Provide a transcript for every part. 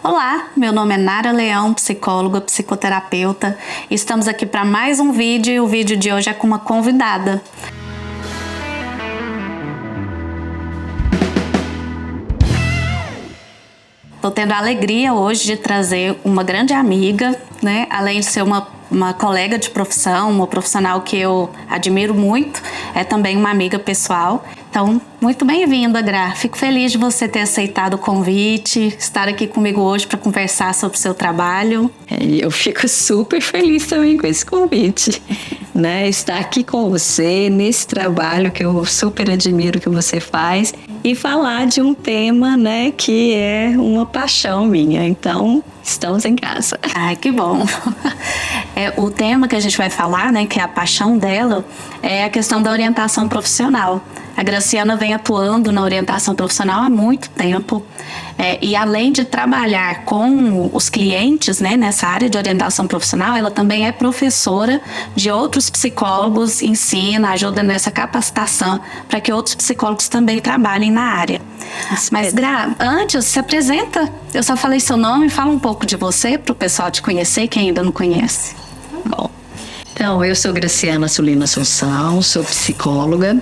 Olá, meu nome é Nara Leão, psicóloga, psicoterapeuta. Estamos aqui para mais um vídeo e o vídeo de hoje é com uma convidada. Estou tendo a alegria hoje de trazer uma grande amiga, né? Além de ser uma colega de profissão, uma profissional que eu admiro muito, é também uma amiga pessoal. Então, muito bem-vinda, Gra. Fico feliz de você ter aceitado o convite, estar aqui comigo hoje para conversar sobre o seu trabalho. Eu fico super feliz também com esse convite, né? Estar aqui com você nesse trabalho que eu super admiro que você faz e falar de um tema, né, que é uma paixão minha. Então, estamos em casa. Ai, que bom. O tema que a gente vai falar, né, que é a paixão dela, é a questão da orientação profissional. A Graciana vem atuando na orientação profissional há muito tempo e além de trabalhar com os clientes, né, nessa área de orientação profissional, ela também é professora de outros psicólogos, ensina, ajuda nessa capacitação para que outros psicólogos também trabalhem na área. Mas, Gra, antes, se apresenta. Eu só falei seu nome, fala um pouco de você para o pessoal te conhecer, quem ainda não conhece. Bom, então, eu sou Graciana Sulina Assunção, sou psicóloga.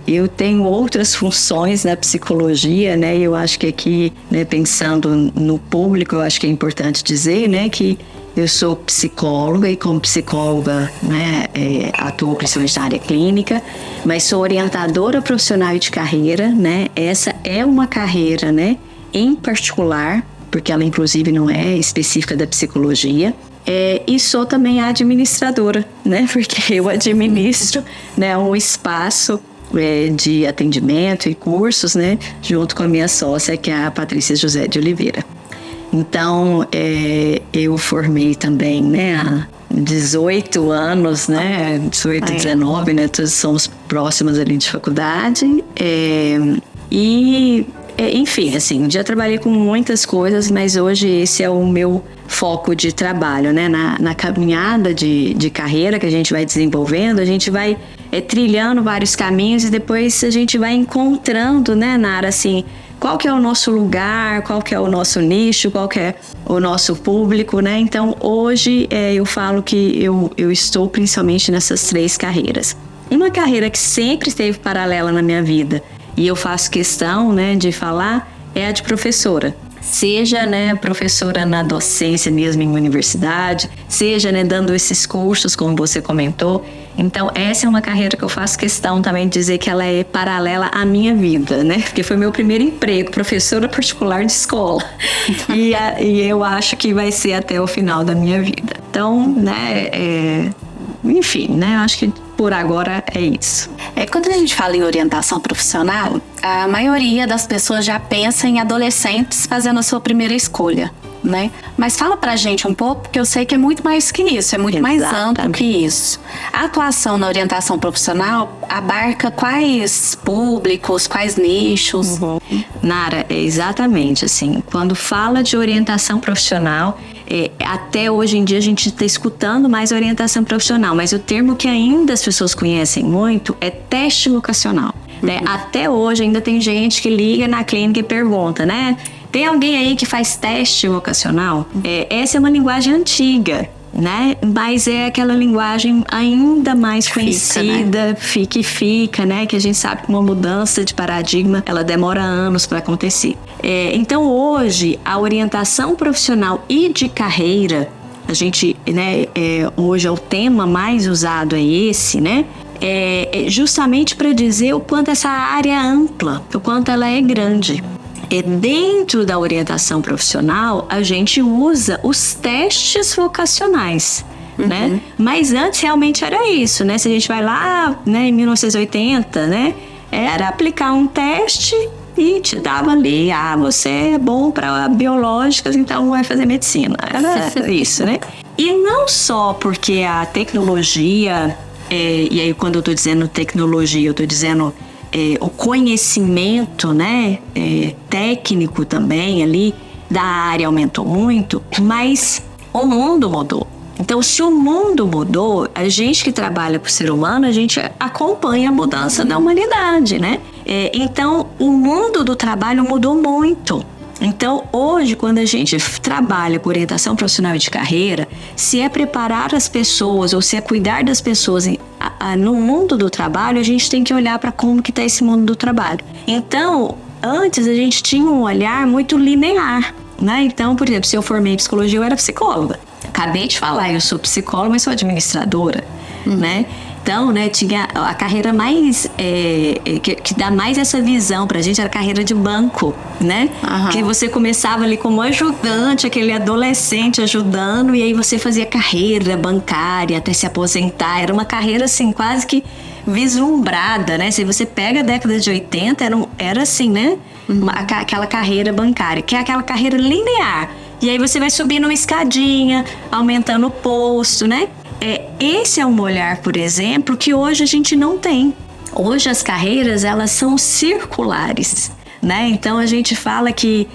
Eu tenho outras funções na psicologia, né? Eu acho que aqui, né, pensando no público, eu acho que é importante dizer, né, que eu sou psicóloga e como psicóloga, né, atuo principalmente na área clínica, mas sou orientadora profissional de carreira, né? Essa é uma carreira, né, em particular, porque ela inclusive não é específica da psicologia. E sou também administradora, né? Porque eu administro, né, um espaço de atendimento e cursos, né, junto com a minha sócia, que é a Patrícia José de Oliveira. Então, eu formei também, né, há 18 anos, né, 18, 19, né, todos somos próximas ali de faculdade. Enfim, assim, já trabalhei com muitas coisas, mas hoje esse é o meu foco de trabalho, né? Na caminhada de carreira que a gente vai desenvolvendo, a gente vai trilhando vários caminhos e depois a gente vai encontrando, né, Nara, assim, qual que é o nosso lugar, qual que é o nosso nicho, qual que é o nosso público, né? Então, hoje eu falo que eu estou principalmente nessas 3 carreiras. Uma carreira que sempre esteve paralela na minha vida, e eu faço questão, né, de falar, é a de professora. Seja, né, professora na docência mesmo em universidade, seja, né, dando esses cursos, como você comentou. Então, essa é uma carreira que eu faço questão também de dizer que ela é paralela à minha vida, né? Porque foi meu primeiro emprego, professora particular de escola. E eu acho que vai ser até o final da minha vida. Então, né, enfim, né, eu acho que por agora é isso. Quando a gente fala em orientação profissional, a maioria das pessoas já pensa em adolescentes fazendo a sua primeira escolha, né? Mas fala pra gente um pouco, porque eu sei que é muito mais que isso, é muito mais amplo que isso. A atuação na orientação profissional abarca quais públicos, quais nichos? Nara, exatamente assim, quando fala de orientação profissional, até hoje em dia a gente está escutando mais orientação profissional, mas o termo que ainda as pessoas conhecem muito é teste vocacional. Né? Até hoje ainda tem gente que liga na clínica e pergunta, né? Tem alguém aí que faz teste vocacional? Essa é uma linguagem antiga, né? Mas é aquela linguagem ainda mais conhecida, fica, né? Que a gente sabe que uma mudança de paradigma, ela demora anos para acontecer. Então hoje, a orientação profissional e de carreira, a gente, né, hoje é o tema mais usado é esse, né? Justamente para dizer o quanto essa área é ampla, o quanto ela é grande. Dentro da orientação profissional, a gente usa os testes vocacionais, né? Mas antes realmente era isso, né? Se a gente vai lá, né, em 1980, né? Era aplicar um teste e te dava ali, você é bom para biológicas, então vai fazer medicina. Era isso, né? E não só porque a tecnologia, e aí quando eu tô dizendo tecnologia, eu tô dizendo o conhecimento, né, técnico também ali da área aumentou muito, mas o mundo mudou. Então, se o mundo mudou, a gente que trabalha com o ser humano, a gente acompanha a mudança da humanidade, né? Então, o mundo do trabalho mudou muito. Então, hoje, quando a gente trabalha com orientação profissional e de carreira, se é preparar as pessoas ou se é cuidar das pessoas no mundo do trabalho, a gente tem que olhar para como que está esse mundo do trabalho. Então, antes a gente tinha um olhar muito linear, né? Então, por exemplo, se eu formei em psicologia, eu era psicóloga. Acabei de falar, eu sou psicóloga, mas sou administradora, né? Então, né, tinha a carreira mais, que dá mais essa visão pra gente, era a carreira de banco, né? Que você começava ali como ajudante, aquele adolescente ajudando, e aí você fazia carreira bancária até se aposentar. Era uma carreira, assim, quase que vislumbrada, né? Se você pega a década de 80, era assim, né? Aquela carreira bancária, que é aquela carreira linear. E aí você vai subindo uma escadinha, aumentando o posto, né? Esse é um olhar, por exemplo, que hoje a gente não tem. Hoje as carreiras, elas são circulares, né? Então a gente fala que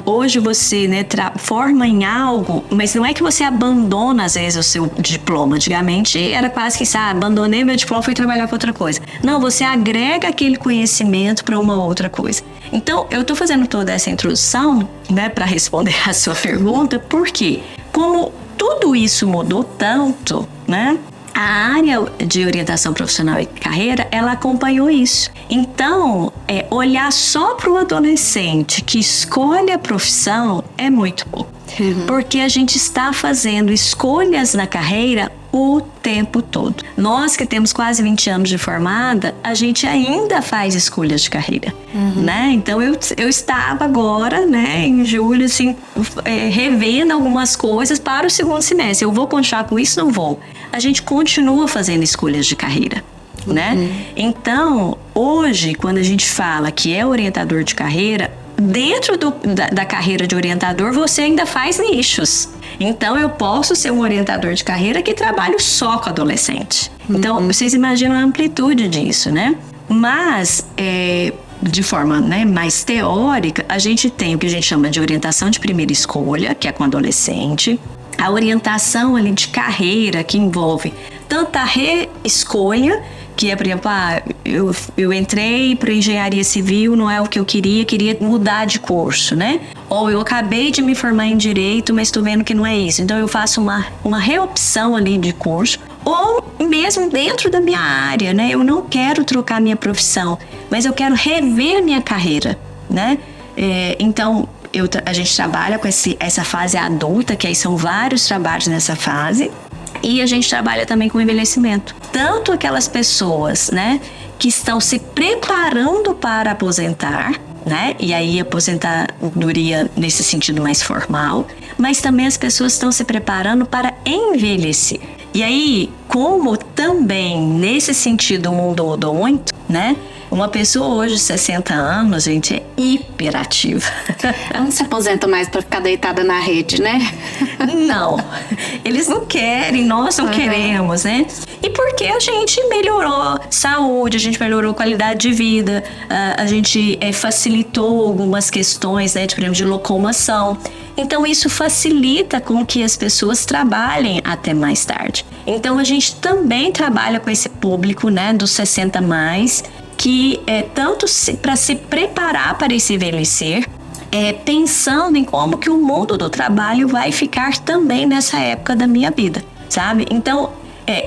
hoje você, né, forma em algo, mas não é que você abandona às vezes o seu diploma. Antigamente era quase que, abandonei meu diploma e fui trabalhar com outra coisa. Não, você agrega aquele conhecimento para uma outra coisa. Então eu estou fazendo toda essa introdução, né, para responder a sua pergunta, porque como tudo isso mudou tanto, né? A área de orientação profissional e carreira, ela acompanhou isso. Então, olhar só para o adolescente que escolhe a profissão é muito pouco. Porque a gente está fazendo escolhas na carreira o tempo todo. Nós que temos quase 20 anos de formada, a gente ainda faz escolhas de carreira, né? Então eu estava agora, né, em julho, assim, revendo algumas coisas para o segundo semestre. Eu vou continuar com isso? Não vou. A gente continua fazendo escolhas de carreira, né? Então, hoje, quando a gente fala que é orientador de carreira, dentro da carreira de orientador, você ainda faz nichos. Então, eu posso ser um orientador de carreira que trabalho só com adolescente. Então, vocês imaginam a amplitude disso, né? Mas, de forma, né, mais teórica, a gente tem o que a gente chama de orientação de primeira escolha, que é com adolescente. A orientação ali de carreira, que envolve tanta reescolha, que é, por exemplo, eu entrei para engenharia civil, não é o que eu queria mudar de curso, né? Ou eu acabei de me formar em direito, mas estou vendo que não é isso. Então eu faço uma reopção ali de curso. Ou mesmo dentro da minha área, né? Eu não quero trocar minha profissão, mas eu quero rever minha carreira, né? Então, a gente trabalha com essa fase adulta, que aí são vários trabalhos nessa fase. E a gente trabalha também com envelhecimento. Tanto aquelas pessoas, né, que estão se preparando para aposentar, né? E aí aposentadoria nesse sentido mais formal. Mas também as pessoas estão se preparando para envelhecer. E aí, como também nesse sentido o mundo mudou muito, né? Uma pessoa hoje de 60 anos, gente, é hiperativa. Não se aposenta mais para ficar deitada na rede, né? Não, eles não querem, nós não queremos, né? E porque a gente melhorou saúde, a gente melhorou qualidade de vida, a gente facilitou algumas questões, né, de locomoção. Então isso facilita com que as pessoas trabalhem até mais tarde. Então a gente também trabalha com esse público, né, dos 60 mais, que tanto para se preparar para esse envelhecer, pensando em como que o mundo do trabalho vai ficar também nessa época da minha vida, sabe? Então,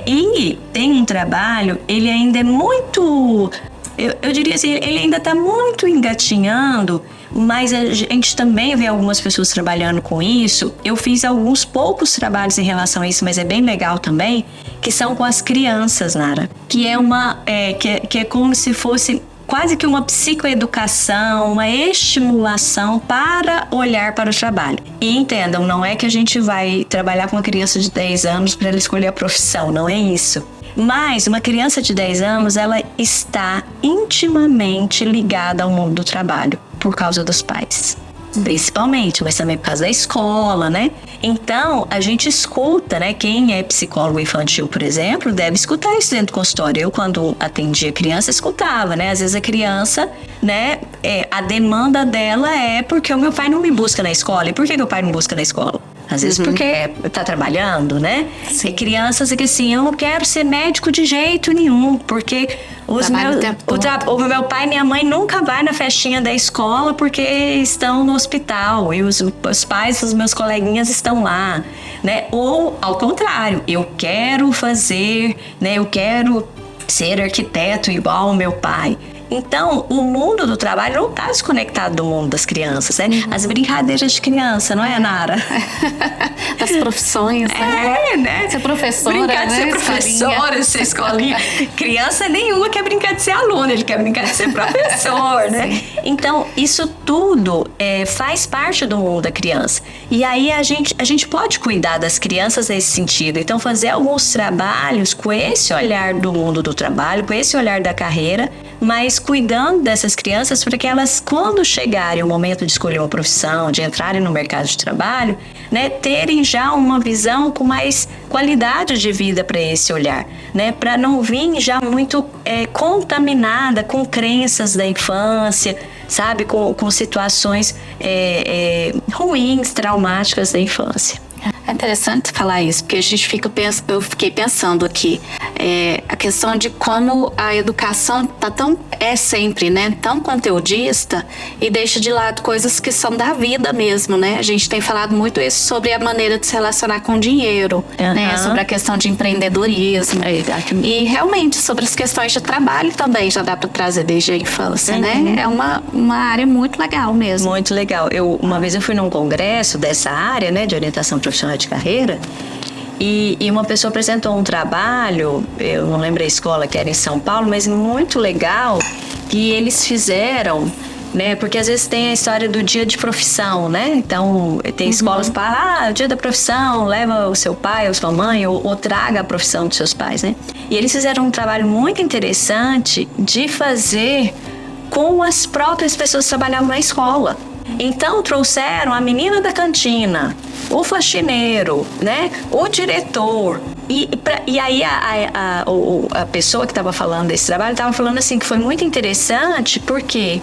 e tem um trabalho, ele ainda é muito, eu diria assim, ele ainda está muito engatinhando, mas a gente também vê algumas pessoas trabalhando com isso. Eu fiz alguns poucos trabalhos em relação a isso, mas é bem legal também, que são com as crianças, Nara, que é como se fosse quase que uma psicoeducação, uma estimulação para olhar para o trabalho. E entendam, não é que a gente vai trabalhar com uma criança de 10 anos para ela escolher a profissão, não é isso. Mas uma criança de 10 anos, ela está intimamente ligada ao mundo do trabalho por causa dos pais. Principalmente, mas também por causa da escola, né? Então, a gente escuta, né? Quem é psicólogo infantil, por exemplo, deve escutar isso dentro do consultório. Eu, quando atendia criança, escutava, né? Às vezes a criança, né? A demanda dela é porque o meu pai não me busca na escola. E por que meu pai não busca na escola? Às vezes porque tá trabalhando, né? Sim. E crianças que assim, eu não quero ser médico de jeito nenhum, porque o meu pai e minha mãe nunca vai na festinha da escola porque estão no hospital e os pais dos meus coleguinhas estão lá, né? Ou ao contrário, eu quero fazer, né? Eu quero ser arquiteto igual o meu pai. Então, o mundo do trabalho não está desconectado do mundo das crianças, né? As brincadeiras de criança, não é, Nara? Das profissões, né? Né? Ser professora, brincar de né? ser professora, ser escolinha. Criança nenhuma quer brincar de ser aluno, ele quer brincar de ser professor, né? Então, isso tudo faz parte do mundo da criança. E aí, a gente pode cuidar das crianças nesse sentido. Então, fazer alguns trabalhos com esse olhar do mundo do trabalho, com esse olhar da carreira, mas cuidando dessas crianças para que elas, quando chegarem o momento de escolher uma profissão, de entrarem no mercado de trabalho, né, terem já uma visão com mais qualidade de vida para esse olhar, né, para não vir já muito contaminada com crenças da infância, sabe, com situações ruins, traumáticas da infância. É interessante falar isso, porque eu fiquei pensando aqui, a questão de como a educação é sempre, né, tão conteudista e deixa de lado coisas que são da vida mesmo, né? A gente tem falado muito isso sobre a maneira de se relacionar com o dinheiro, né? Sobre a questão de empreendedorismo. E realmente sobre as questões de trabalho também já dá para trazer desde a infância, né? É uma área muito legal mesmo. Muito legal. Uma vez eu fui num congresso dessa área, né, de orientação profissional de carreira, e uma pessoa apresentou um trabalho, eu não lembro a escola que era em São Paulo, mas muito legal, que eles fizeram, né, porque às vezes tem a história do dia de profissão, né, então tem escolas que falam, dia da profissão, leva o seu pai ou sua mãe, ou traga a profissão dos seus pais, né, e eles fizeram um trabalho muito interessante de fazer com as próprias pessoas que trabalhavam na escola. Então trouxeram a menina da cantina, o faxineiro, né, o diretor. E aí a pessoa que estava falando desse trabalho estava falando assim que foi muito interessante porque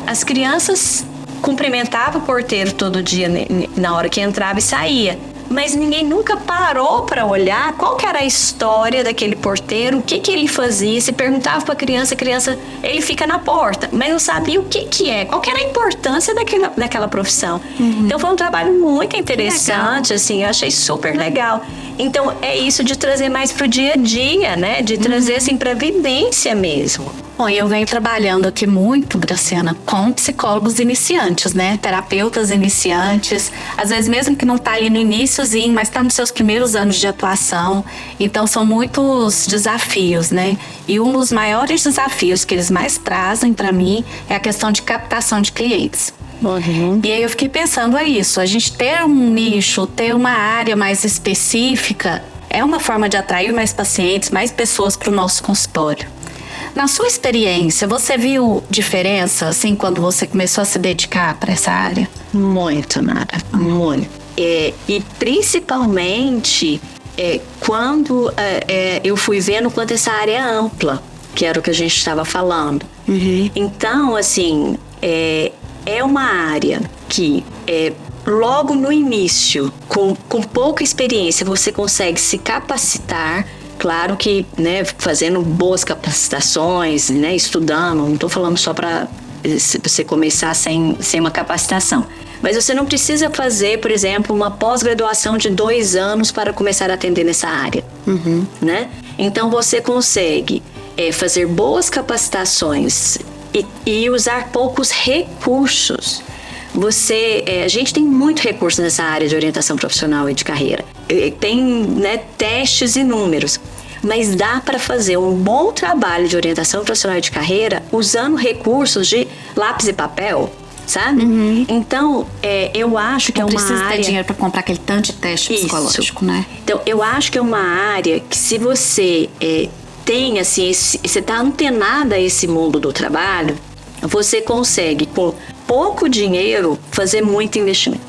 as crianças cumprimentavam o porteiro todo dia na hora que entrava e saía. Mas ninguém nunca parou para olhar qual que era a história daquele porteiro, o que ele fazia. Se perguntava para a criança, ele fica na porta, mas não sabia o que é, qual que era a importância daquela profissão. Então foi um trabalho muito interessante, assim, eu achei super legal. Então é isso de trazer mais pro dia a dia, né? De trazer assim para a vivência mesmo. Bom, eu venho trabalhando aqui muito, Graciana, com psicólogos iniciantes, né? Terapeutas iniciantes, às vezes mesmo que não tá ali no iniciozinho, mas tá nos seus primeiros anos de atuação. Então são muitos desafios, né? E um dos maiores desafios que eles mais trazem para mim é a questão de captação de clientes. E aí eu fiquei pensando, isso, a gente ter um nicho, ter uma área mais específica, é uma forma de atrair mais pacientes, mais pessoas para o nosso consultório. Na sua experiência, você viu diferença, assim, quando você começou a se dedicar para essa área? Muito, Nara, muito. E principalmente quando eu fui vendo quanto essa área é ampla, que era o que a gente estava falando. Então, assim, é uma área que logo no início, com pouca experiência, você consegue se capacitar. Claro que, né, fazendo boas capacitações, né, estudando, não estou falando só para você começar sem uma capacitação. Mas você não precisa fazer, por exemplo, uma pós-graduação de 2 anos para começar a atender nessa área, né? Então você consegue fazer boas capacitações e usar poucos recursos. A gente tem muito recurso nessa área de orientação profissional e de carreira. Tem, né, testes inúmeros, mas dá para fazer um bom trabalho de orientação profissional e de carreira usando recursos de lápis e papel, sabe? Então, eu acho que é uma área... Não precisa ter dinheiro para comprar aquele tanto de teste psicológico, né? Então, eu acho que é uma área que se você tem, assim, você está antenada a esse mundo do trabalho, você consegue, com pouco dinheiro, fazer muito investimento.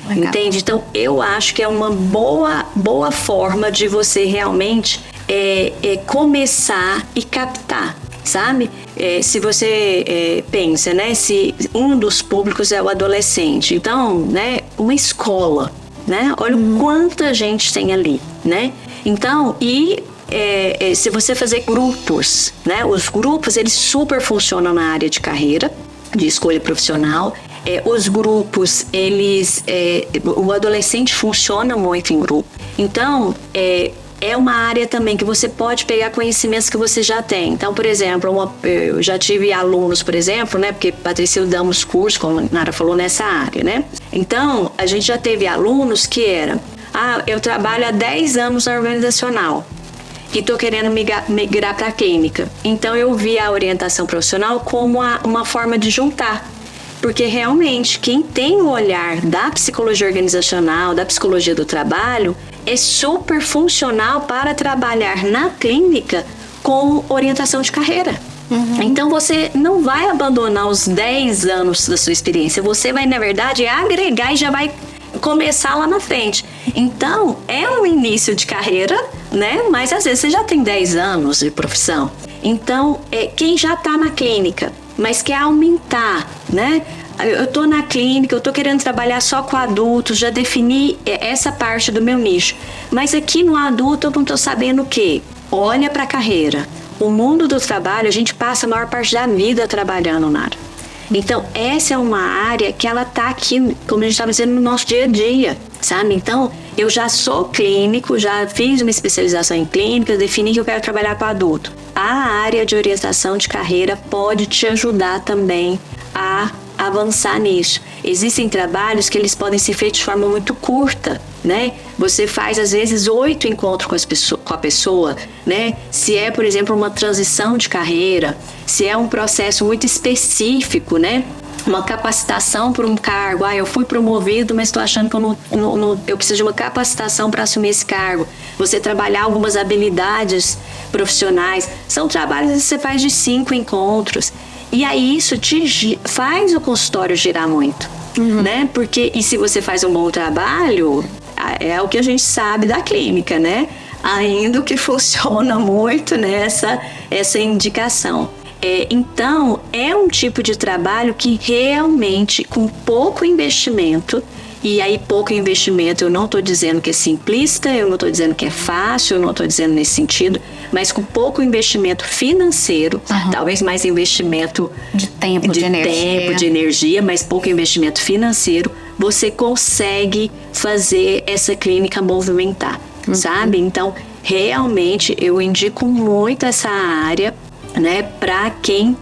Legal. Entende? Então, eu acho que é uma boa forma de você realmente começar e captar, sabe? Se você pensa, né? Se um dos públicos é o adolescente, então, né? Uma escola, né? Olha o quanta gente tem ali, né? Então, se você fazer grupos, né? Os grupos, eles super funcionam na área de carreira, de escolha profissional. Os grupos, o adolescente funciona muito em grupo. Então, é uma área também que você pode pegar conhecimentos que você já tem. Então, por exemplo, eu já tive alunos, por exemplo, né? Porque, Patrícia, damos curso, como a Nara falou, nessa área, né? Então, a gente já teve alunos que eu trabalho há 10 anos na organizacional e estou querendo migrar para a clínica. Então, eu vi a orientação profissional como uma forma de juntar. Porque realmente quem tem o olhar da psicologia organizacional, da psicologia do trabalho, é super funcional para trabalhar na clínica com orientação de carreira. Então você não vai abandonar os 10 anos da sua experiência, você vai, na verdade, agregar e já vai começar lá na frente. Então, é um início de carreira, né? Mas às vezes você já tem 10 anos de profissão. Então, quem já está na clínica, mas quer aumentar, né? Eu estou na clínica, eu estou querendo trabalhar só com adultos, já defini essa parte do meu nicho. Mas aqui no adulto eu não estou sabendo o quê? Olha para a carreira. O mundo do trabalho, a gente passa a maior parte da vida trabalhando na área. Então, essa é uma área que ela está aqui, como a gente estava dizendo, no nosso dia a dia, sabe? Então, eu já sou clínico, já fiz uma especialização em clínica, defini que eu quero trabalhar com adulto. A área de orientação de carreira pode te ajudar também a avançar nisso. Existem trabalhos que eles podem ser feitos de forma muito curta, né? Você faz, às vezes, 8 encontros com a pessoa, né? Se é, por exemplo, uma transição de carreira, se é um processo muito específico, né? Uma capacitação por um cargo. Eu fui promovido, mas estou achando que eu preciso de uma capacitação para assumir esse cargo. Você trabalhar algumas habilidades profissionais. São trabalhos que você faz de 5 encontros. E aí isso faz o consultório girar muito, né? Porque, e se você faz um bom trabalho, é o que a gente sabe da clínica, né? Ainda que funciona muito nessa indicação. Então, é um tipo de trabalho que realmente, com pouco investimento, e aí pouco investimento, eu não estou dizendo que é simplista, eu não estou dizendo que é fácil, eu não estou dizendo nesse sentido, mas com pouco investimento financeiro, talvez mais investimento de tempo, de energia, mas pouco investimento financeiro, você consegue fazer essa clínica movimentar, sabe? Então, realmente, eu indico muito essa área, né, para quem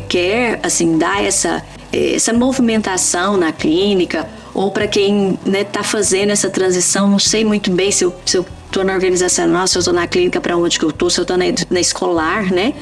quer, assim, dar essa movimentação na clínica, ou para quem, né, tá fazendo essa transição. Não sei muito bem se eu estou na organizacional, se eu estou na clínica, para onde que eu estou, se eu estou na escolar, né?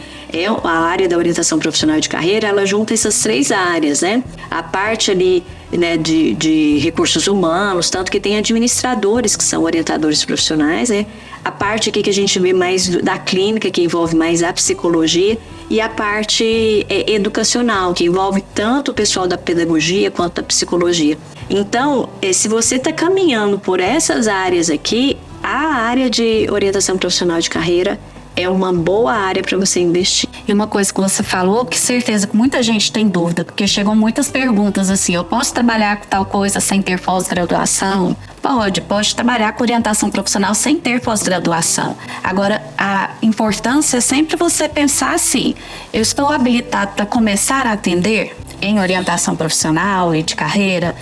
A área da orientação profissional de carreira, ela junta essas 3 áreas, né? A parte ali, né, de recursos humanos, tanto que tem administradores que são orientadores profissionais, né? A parte aqui que a gente vê mais da clínica, que envolve mais a psicologia, e a parte educacional, que envolve tanto o pessoal da pedagogia quanto da psicologia. Então, se você está caminhando por essas áreas aqui, a área de orientação profissional de carreira é uma boa área para você investir. E uma coisa que você falou, que certeza que muita gente tem dúvida, porque chegam muitas perguntas assim: eu posso trabalhar com tal coisa sem ter pós-graduação? Pode trabalhar com orientação profissional sem ter pós-graduação. Agora, a importância é sempre você pensar assim: eu estou habilitado para começar a atender em orientação profissional e de carreira,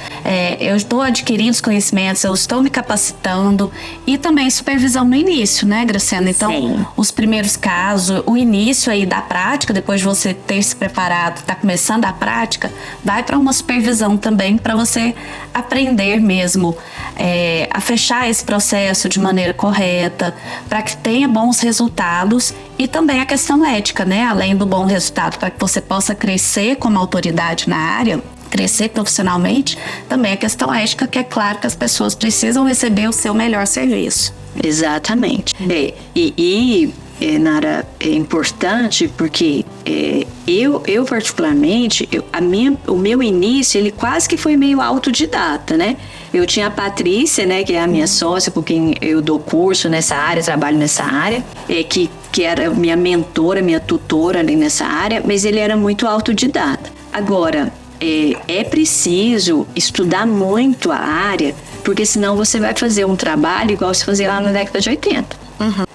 eu estou adquirindo os conhecimentos, eu estou me capacitando, e também supervisão no início, né, Graciana? Então, sim, os primeiros casos, o início aí da prática, depois de você ter se preparado, tá começando a prática, vai para uma supervisão também, para você aprender mesmo a fechar esse processo de maneira correta, para que tenha bons resultados, e também a questão ética, né? Além do bom resultado, para que você possa crescer como autoridade na área, crescer profissionalmente, também a questão ética, que é claro que as pessoas precisam receber o seu melhor serviço. Exatamente. Nara, é importante porque eu particularmente, o meu início, ele quase que foi meio autodidata, né? Eu tinha a Patrícia, né, que é a minha sócia, com quem eu dou curso nessa área, trabalho nessa área, que era minha mentora, minha tutora ali nessa área, mas ele era muito autodidata. Agora, é preciso estudar muito a área, porque senão você vai fazer um trabalho igual você fazia lá na década de 80.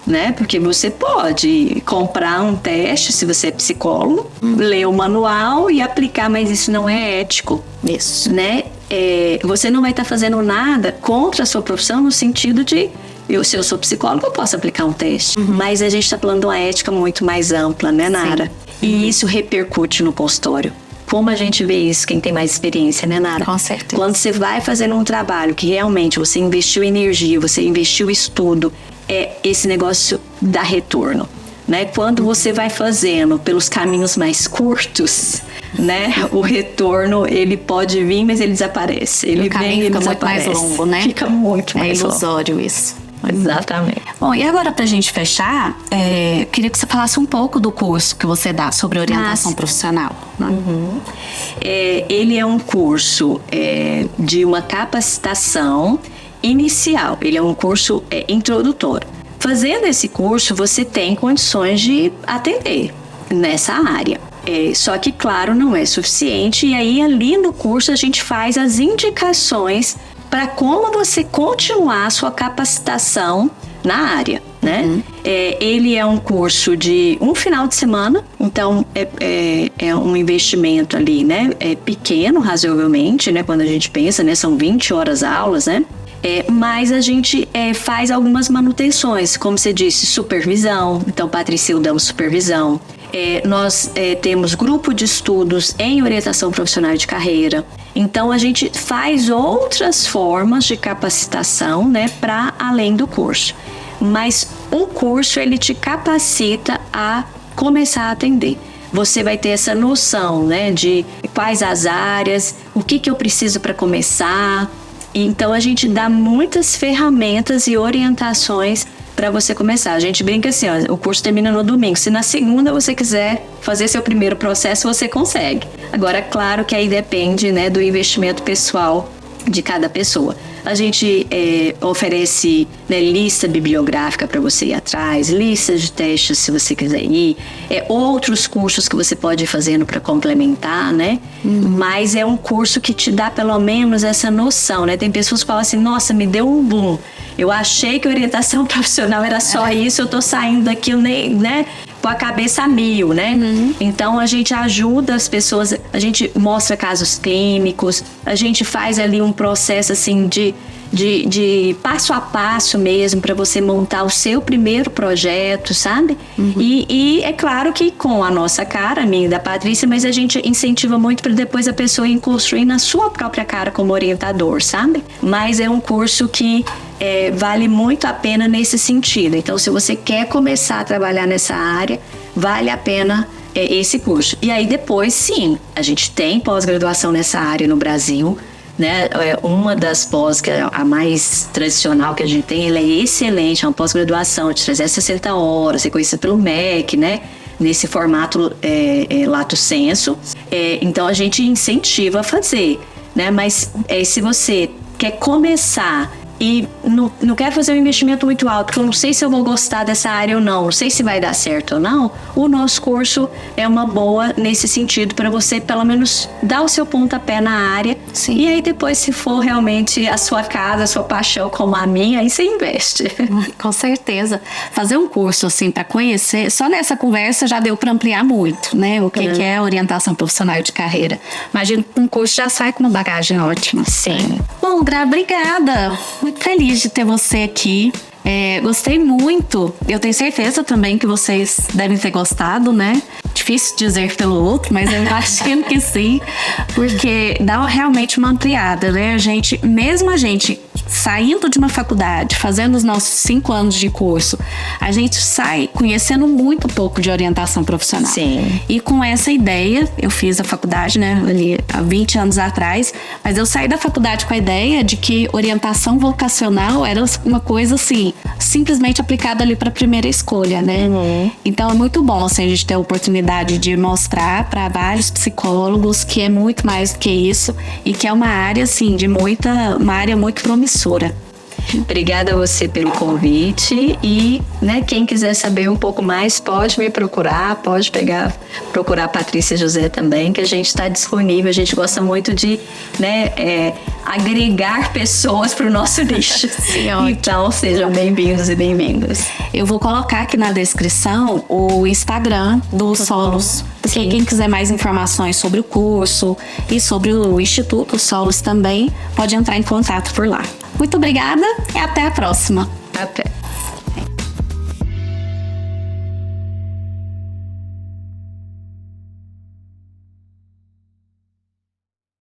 Né? Porque você pode comprar um teste, se você é psicólogo, ler o manual e aplicar, mas isso não é ético. Isso. Né? Você não vai estar fazendo nada contra a sua profissão no sentido de se eu sou psicólogo, eu posso aplicar um teste. Mas a gente está falando de uma ética muito mais ampla, né, Nara? E isso repercute no consultório. Como a gente vê isso, quem tem mais experiência, né, Nara? Com certeza. Quando você vai fazendo um trabalho que realmente você investiu energia, você investiu estudo, esse negócio dá retorno, né? Quando você vai fazendo pelos caminhos mais curtos, né? O retorno, ele pode vir, mas ele desaparece. Ele vem e fica desaparece. muito mais longo, né? Fica muito mais longo. É ilusório isso. Exatamente. Bom, e agora pra gente fechar, queria que você falasse um pouco do curso que você dá sobre orientação profissional. Ele é um curso de uma capacitação inicial. Ele é um curso introdutório. Fazendo esse curso, você tem condições de atender nessa área. Só que, claro, não é suficiente. E aí, ali no curso, a gente faz as indicações para como você continuar a sua capacitação na área, né? Ele é um curso de um final de semana, então é um investimento ali, né? É pequeno, razoavelmente, né? Quando a gente pensa, né? São 20 horas aulas, né? Mas a gente faz algumas manutenções, como você disse, supervisão. Então, Patrícia, eu damos supervisão. Nós temos grupo de estudos em orientação profissional de carreira. Então, a gente faz outras formas de capacitação, né, para além do curso. Mas o curso, ele te capacita a começar a atender. Você vai ter essa noção, né, de quais as áreas, o que eu preciso para começar. Então, a gente dá muitas ferramentas e orientações para você começar. A gente brinca assim, ó, o curso termina no domingo. Se na segunda você quiser fazer seu primeiro processo, você consegue. Agora, claro que aí depende, né, do investimento pessoal de cada pessoa. A gente oferece, né, lista bibliográfica para você ir atrás, listas de testes se você quiser ir, outros cursos que você pode ir fazendo para complementar, né? Mas é um curso que te dá pelo menos essa noção, né? Tem pessoas que falam assim, nossa, me deu um boom. Eu achei que orientação profissional era só isso, eu tô saindo daqui, né, com a cabeça a mil, né? Então, a gente ajuda as pessoas, a gente mostra casos clínicos, a gente faz ali um processo, assim, de passo a passo mesmo, para você montar o seu primeiro projeto, sabe? E é claro que com a nossa cara, a minha e da Patrícia, mas a gente incentiva muito para depois a pessoa ir construindo a sua própria cara como orientador, sabe? Mas é um curso que vale muito a pena nesse sentido. Então, se você quer começar a trabalhar nessa área, vale a pena esse curso. E aí depois, sim, a gente tem pós-graduação nessa área no Brasil, né? Uma das pós, que é a mais tradicional que a gente tem, ela é excelente, é uma pós-graduação de 360 horas, reconhecida pelo MEC, né? Nesse formato lato sensu. Então, a gente incentiva a fazer, né? Mas se você quer começar e não quer fazer um investimento muito alto, porque eu não sei se eu vou gostar dessa área ou não sei se vai dar certo ou não, o nosso curso é uma boa nesse sentido, para você pelo menos dar o seu pontapé na área. Sim. E aí depois, se for realmente a sua casa, a sua paixão como a minha, aí você investe. Com certeza. Fazer um curso assim para conhecer, só nessa conversa já deu para ampliar muito, né? O que é orientação profissional de carreira. Imagino que um curso já sai com uma bagagem ótima. Sim. Bom, Gra, obrigada. Muito feliz de ter você aqui. Gostei muito. Eu tenho certeza também que vocês devem ter gostado, né? Difícil dizer pelo outro, mas eu imagino que sim, porque dá realmente uma ampliada, né? Mesmo a gente saindo de uma faculdade, fazendo os nossos 5 anos de curso, a gente sai conhecendo muito pouco de orientação profissional. Sim. E com essa ideia, eu fiz a faculdade, né, ali há 20 anos atrás, mas eu saí da faculdade com a ideia de que orientação vocacional era uma coisa assim, simplesmente aplicada ali para a primeira escolha, né? Então é muito bom assim, a gente ter a oportunidade de mostrar para vários psicólogos que é muito mais do que isso e que é uma área assim uma área muito promissora. Obrigada a você pelo convite e, né, quem quiser saber um pouco mais pode me procurar, procurar a Patrícia José também, que a gente está disponível. A gente gosta muito de, né, agregar pessoas para o nosso nicho. Sim, ótimo. Então, sejam bem-vindos e bem-vindas. Eu vou colocar aqui na descrição o Instagram do Solos, porque quem quiser mais informações sobre o curso e sobre o Instituto Solos também, pode entrar em contato por lá. Muito obrigada e até a próxima. Até.